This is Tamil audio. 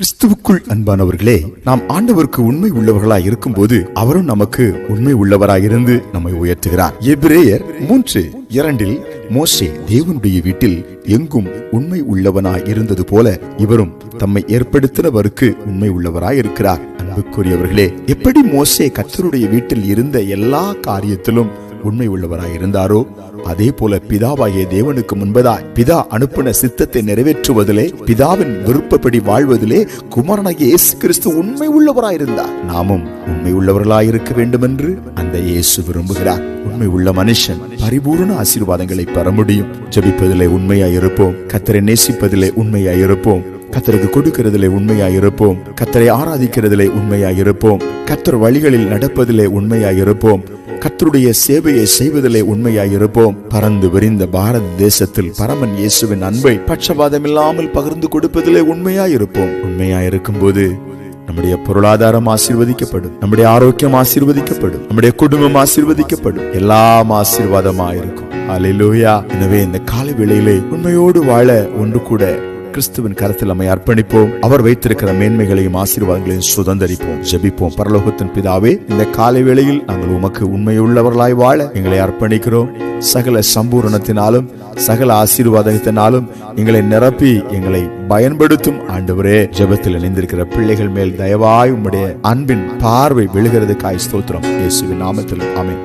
கிறிஸ்துவுக்குள் அன்பானவர்களே, நாம் ஆண்டவருக்கு உண்மை உள்ளவர்களாய் இருக்கும் போது அவரும் நமக்கு உண்மை உள்ளவராயிருந்து நம்மை உயர்த்துகிறார். எபிரேயர் 3:2 மோசே தேவனுடைய வீட்டில் எங்கும் உண்மை உள்ளவனாய் இருந்தது போல இவரும் தம்மை ஏற்படுத்தினவருக்கு உண்மை உள்ளவராய் இருக்கிறார். அன்புக்குரியவர்களே, எப்படி மோசே கர்த்தருடைய வீட்டில் இருந்த எல்லா காரியத்திலும் உண்மை உள்ளவராய் இருந்தாரோ, அதே போல பிதாவாகிய தேவனுக்கு முன்பதாய் பிதா அனுப்பின சித்தத்தை நிறைவேற்றுவதிலே, பிதாவின் விருப்பப்படி வாழ்வதிலே குமாரனாகிய இயேசு கிறிஸ்து உண்மை உள்ளவராயிருந்தார். நாமும் உண்மை உள்ளவர்களாய் இருக்க வேண்டும் என்று அந்த இயேசு விரும்புகிறார். உண்மை உள்ள மனுஷன் பரிபூர்ண ஆசீர்வாதங்களை பெற முடியும். ஜெபிப்பதிலே உண்மையாய் இருப்போம், கர்த்தரை நேசிப்பதிலே உண்மையாய் இருப்போம், கர்த்தருக்கு கொடுக்கிறதிலே உண்மையாய் இருப்போம், கர்த்தரை ஆராதிக்கிறதிலே உண்மையாய் இருப்போம், கர்த்தர் வழிகளில் நடப்பதிலே உண்மையாய் இருப்போம், கர்த்தருடைய சேவையை செய்வதிலே உண்மையாய் இருப்போம். பறந்து விரிந்த பாரத தேசத்தில் பரமன் இயேசுவின் அன்பை பட்சபாதம் இல்லாமல் பகிர்ந்து கொடுப்பதிலே உண்மையாய் இருப்போம். உண்மையாய் இருக்கும் போது நம்முடைய பொருளாதாரம் ஆசீர்வதிக்கப்படும், நம்முடைய ஆரோக்கியம் ஆசீர்வதிக்கப்படும், நம்முடைய குடும்பம் ஆசீர்வதிக்கப்படும், எல்லாம் ஆசீர்வாதமாயிருக்கும். அல்லேலூயா. எனவே இந்த காலை வேளையிலே உண்மையோடு வாழ ஒன்று கூட கிறிஸ்துவின் கரத்தில் நம்மை அர்ப்பணிப்போம். அவர் வைத்திருக்கிற மேன்மைகளையும் ஆசீர்வாதங்களையும் சுதந்தரிப்போம். ஜெபிப்போம். பரலோகத்தின் பிதாவே, இந்த காலை வேளையில் நாங்கள் உமக்கு உண்மையுள்ளவர்களாய் வாழ எங்களை அர்ப்பணிக்கிறோம். சகல சம்பூரணத்தினாலும் சகல ஆசீர்வாதத்தினாலும் எங்களை நிரப்பி எங்களை பயன்படுத்தும் ஆண்டவரே. ஜெபத்தில் இணைந்திருக்கிற பிள்ளைகள் மேல் தயவாய் உம்முடைய அன்பின் பார்வை விழுகிறதுக்காய் ஸ்தோத்திரம். இயேசுவின் நாமத்தில் ஆமென்.